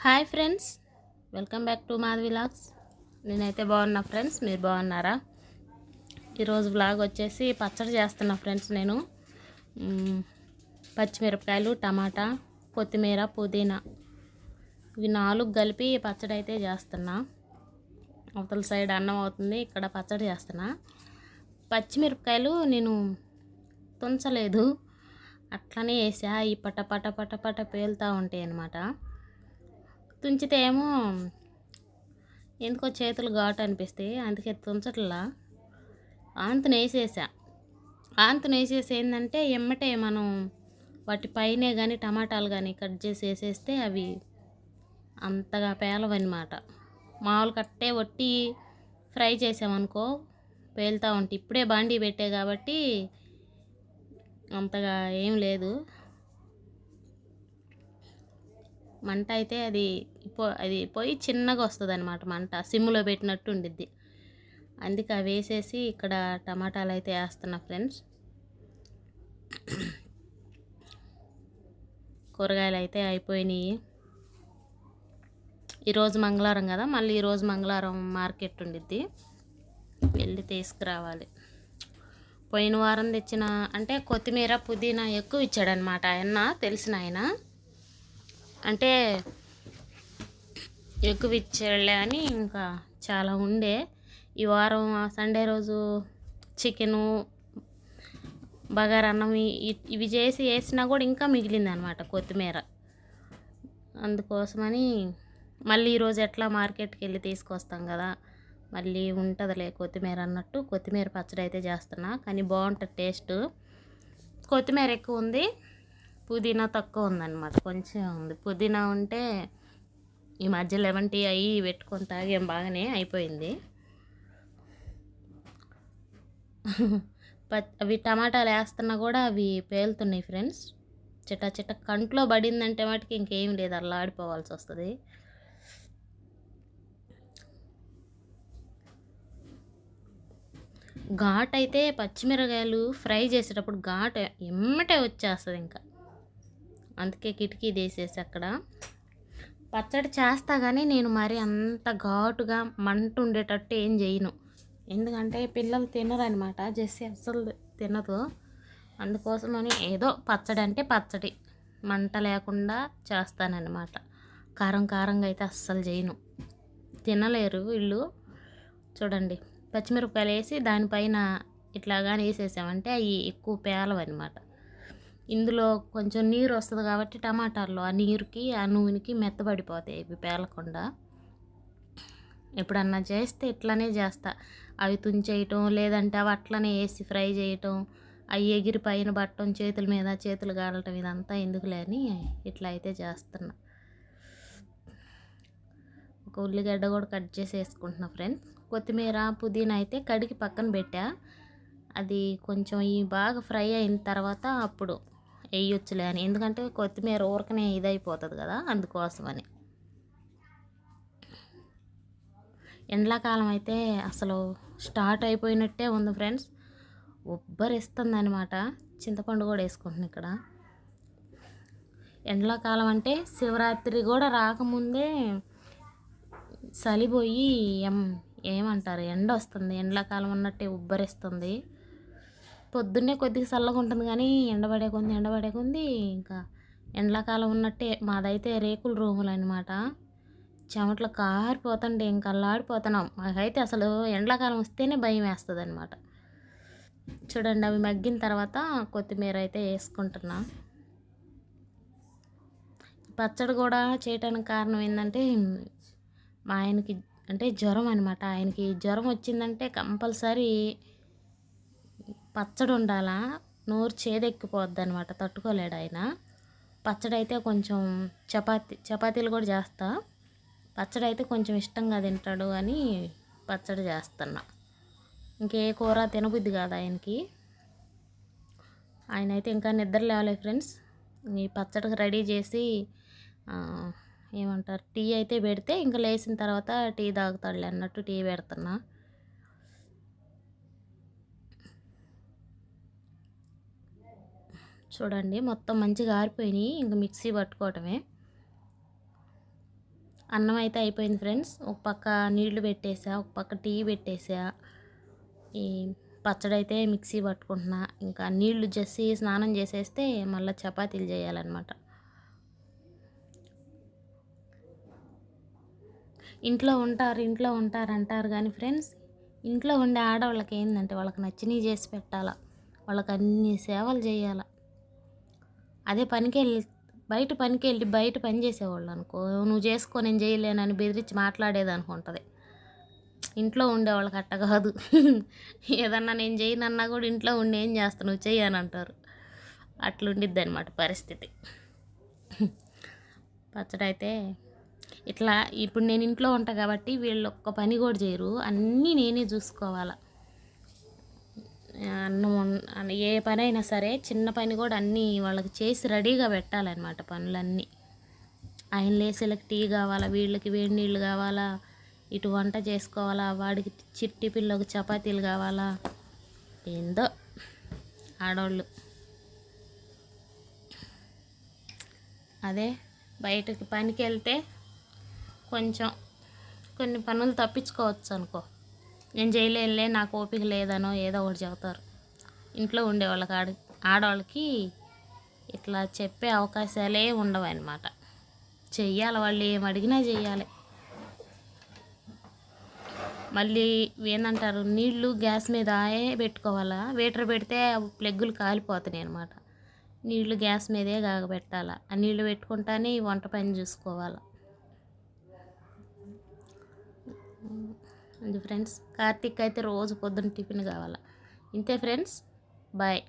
Hi friends, welcome back to Madhavi vlogs. నేనైతే బాగున్నా friends, మీరు బాగున్నారా? ఈరోజు వ్లాగ్ వచ్చేసి పచ్చడి చేస్తున్నా ఫ్రెండ్స్. నేను పచ్చిమిరపకాయలు, టమాటా, కొత్తిమీర, పుదీనా ఇవి 4 కలిపి పచ్చడి అయితే చేస్తున్నా. అవతల సైడ్ అన్నం అవుతుంది, ఇక్కడ పచ్చడి చేస్తున్నా. పచ్చిమిరపకాయలు నేను తుంచలేదు, అట్లనే వేసా. ఈ పట పట పట పట పేలుతూ ఉంటాయి అన్నమాట. తుంచితే ఏమో ఎందుకో చేతులు ఘాటు అనిపిస్తాయి, అందుకే తుంచట్లా. ఆంతుని వేసేసా. ఆంతుని వేసేసి ఏంటంటే ఎమ్మటే మనం వాటి పైనే కానీ టమాటాలు కానీ కట్ చేసి వేసేస్తే అవి అంతగా పేలవన్నమాట. మామూలు కట్టే వట్టి ఫ్రై చేసామనుకో పేలుతూ ఉంటాయి. ఇప్పుడే బాండీ పెట్టే కాబట్టి అంతగా ఏం లేదు. మంట అయితే అది పోయి చిన్నగా వస్తుంది అనమాట. మంట సిమ్లో పెట్టినట్టు ఉండిద్ది. అందుకే అవి వేసేసి ఇక్కడ టమాటాలు అయితే వేస్తున్నా ఫ్రెండ్స్. కూరగాయలు అయితే అయిపోయినాయి. ఈరోజు మంగళవారం కదా, మళ్ళీ ఈరోజు మంగళవారం మార్కెట్ ఉండిద్ది, వెళ్ళి తీసుకురావాలి. పోయిన వారం తెచ్చిన అంటే కొత్తిమీర, పుదీనా ఎక్కువ ఇచ్చాడనమాట ఆయన, తెలిసిన ఆయన. అంటే ఎక్కువ ఇచ్చేళ్ళే అని ఇంకా చాలా ఉండే. ఈ వారం సండే రోజు చికెను, బగారన్నం ఇవి చేసి వేసినా కూడా ఇంకా మిగిలింది అనమాట కొత్తిమీర. అందుకోసమని మళ్ళీ ఈరోజు ఎట్లా మార్కెట్కి వెళ్ళి తీసుకొస్తాం కదా, మళ్ళీ ఉంటుందిలే కొత్తిమీర అన్నట్టు కొత్తిమీర పచ్చడి అయితే చేస్తున్నా. కానీ బాగుంటుంది టేస్ట్. కొత్తిమీర ఎక్కువ ఉంది, పుదీనా తక్కువ ఉందన్నమాట. కొంచెం ఉంది. పుదీనా ఉంటే ఈ మధ్య లెమన్ టీ అవి పెట్టుకొని తాగేం, బాగానే అయిపోయింది. అవి టమాటాలు వేస్తున్నా కూడా అవి పేలుతున్నాయి ఫ్రెండ్స్. చిట్ట చిట్ట కంట్లో పడిందంటే మటుకు ఇంకేం లేదు, అలా ఆడిపోవాల్సి వస్తుంది. ఘాట్ అయితే పచ్చిమిరకాయలు ఫ్రై చేసేటప్పుడు ఘాట్ ఎమ్మటే వచ్చేస్తుంది ఇంకా. అందుకే కిటికీ తీసేసి అక్కడ పచ్చడి చేస్తా, కానీ నేను మరి అంత ఘాటుగా మంట ఉండేటట్టు ఏం చేయను. ఎందుకంటే పిల్లలు తినరనమాట, జెస్సీ అస్సలు తినదు. అందుకోసమని ఏదో పచ్చడి అంటే పచ్చడి మంట లేకుండా చేస్తానన్నమాట. కారం కారంగా అయితే అస్సలు చేయను, తినలేరు వీళ్ళు. చూడండి, పచ్చిమిరపకాయలు వేసి దానిపైన ఇట్లాగానే వేసేసామంటే అవి ఎక్కువ పేలవన్నమాట. ఇందులో కొంచెం నీరు వస్తుంది కాబట్టి టమాటాల్లో ఆ నీరుకి ఆ నూనెకి మెత్తబడిపోతాయి ఇవి పేలకుండా. ఎప్పుడన్నా చేస్తే ఇట్లనే చేస్తా. అవి తుంచేయటం, లేదంటే అవి అట్లనే వేసి ఫ్రై చేయటం, అవి ఎగిరి పైన పట్టడం, చేతుల మీద చేతులు కాలటం, ఇదంతా ఎందుకులే అని ఇట్లా అయితే చేస్తున్నా. ఒక ఉల్లిగడ్డ కూడా కట్ చేసి వేసుకుంటున్నా ఫ్రెండ్స్. కొత్తిమీర, పుదీనా అయితే కడిగి పక్కన పెట్టా. అది కొంచెం బాగా ఫ్రై అయిన తర్వాత అప్పుడు వేయొచ్చులే అని, ఎందుకంటే కొత్తిమీర ఊరకనే ఇదైపోతుంది కదా, అందుకోసమని. ఎండాకాలం అయితే అసలు స్టార్ట్ అయిపోయినట్టే ఉంది ఫ్రెండ్స్. ఉబ్బరిస్తుంది అనమాట. చింతపండు కూడా వేసుకుంటున్నాను ఇక్కడ. ఎండాకాలం అంటే శివరాత్రి కూడా రాకముందే చలిపోయి ఏమంటారు ఎండ వస్తుంది. ఎండాకాలం ఉన్నట్టే ఉబ్బరిస్తుంది. పొద్దున్నే కొద్దిగా చల్లగా ఉంటుంది, కానీ ఎండబడే కొంది ఇంకా ఎండాకాలం ఉన్నట్టే. మాదైతే రేకుల రూములు అనమాట. చెమటలు కారిపోతుంటే ఇంకా అల్లాడిపోతున్నాం. మాకైతే అసలు ఎండాకాలం వస్తేనే భయం వేస్తుంది అనమాట. చూడండి, అవి మగ్గిన తర్వాత కొత్తిమీర అయితే వేసుకుంటున్నా. పచ్చడి కూడా చేయటానికి కారణం ఏంటంటే మా ఆయనకి అంటే జ్వరం అనమాట. ఆయనకి జ్వరం వచ్చిందంటే కంపల్సరీ పచ్చడి ఉండాలా, నోరు చేదెక్కిపోద్ది అనమాట, తట్టుకోలేడు ఆయన. పచ్చడి అయితే కొంచెం చపాతీలు కూడా చేస్తా. పచ్చడి అయితే కొంచెం ఇష్టంగా తింటాడు అని పచ్చడి చేస్తున్నా. ఇంకే కూర తినబుద్ధి కాదు ఆయనకి. ఆయన అయితే ఇంకా నిద్ర లేవలే ఫ్రెండ్స్. ఈ పచ్చడికి రెడీ చేసి ఏమంటారు టీ అయితే పెడితే ఇంకా లేచిన తర్వాత టీ తాగుతాడులే అన్నట్టు టీ పెడుతున్నా. చూడండి, మొత్తం మంచిగా ఆరిపోయినాయి. ఇంకా మిక్సీ పట్టుకోవటమే. అన్నం అయితే అయిపోయింది ఫ్రెండ్స్. ఒక పక్క నీళ్లు పెట్టేసా, ఒక పక్క టీ పెట్టేసా. ఈ పచ్చడి అయితే మిక్సీ పట్టుకుంటున్నా. ఇంకా నీళ్లు జెస్సి స్నానం చేసేస్తే మళ్ళీ చపాతీలు చేయాలన్నమాట. ఇంట్లో ఉంటారు అంటారు కానీ ఫ్రెండ్స్, ఇంట్లో ఉండే ఆడవాళ్ళకి ఏంటంటే వాళ్ళకి నచ్చినవి చేసి పెట్టాలా, వాళ్ళకి అన్ని సేవలు చేయాల. అదే బయట పని చేసేవాళ్ళు అనుకో, నువ్వు చేసుకో నేను చేయలేనని బెదిరించి మాట్లాడేదనుకుంటుంది. ఇంట్లో ఉండేవాళ్ళకి అట్ట కాదు. ఏదన్నా నేను చేయనన్నా కూడా ఇంట్లో ఉండి ఏం చేస్తావు నువ్వు చెయ్యి అని అంటారు. అట్లుండిద్ది అనమాట పరిస్థితి. పచ్చడి అయితే ఇట్లా ఇప్పుడు నేను ఇంట్లో ఉంటా కాబట్టి వీళ్ళు ఒక్క పని కూడా చేయరు, అన్నీ నేనే చూసుకోవాలా. అన్నం ఏ పని అయినా సరే చిన్న పని కూడా అన్నీ వాళ్ళకి చేసి రెడీగా పెట్టాలన్నమాట. పనులన్నీ ఆయన లేసేలకు టీ కావాలా, వీళ్ళకి వేడి నీళ్ళు కావాలా, ఇటు వంట చేసుకోవాలా, వాడికి టిఫిన్లోకి చపాతీలు కావాలా. ఏందో ఆడవాళ్ళు. అదే బయటకి పనికి వెళ్తే కొంచెం కొన్ని పనులు తప్పించుకోవచ్చు అనుకో. నేను చేయలేనులే, నాకు ఓపిక లేదనో ఏదో ఒకటి చెబుతారు. ఇంట్లో ఉండేవాళ్ళకి ఆడవాళ్ళకి ఇట్లా చెప్పే అవకాశాలే ఉండవు అన్నమాట. చెయ్యాలి, వాళ్ళు ఏం అడిగినా చెయ్యాలి. మళ్ళీ ఏందంటారు, నీళ్ళు గ్యాస్ మీద పెట్టుకోవాలా, వీటర్ పెడితే ప్లగ్గులు కాలిపోతున్నాయి అనమాట. నీళ్ళు గ్యాస్ మీదే కాగబెట్టాలా, ఆ నీళ్ళు పెట్టుకుంటానే ఈ వంట పని చూసుకోవాలి. అది ఫ్రెండ్స్, కార్తీక్ అయితే రోజు పొద్దున్న టిఫిన్ కావాలా. ఇంతే ఫ్రెండ్స్, బాయ్.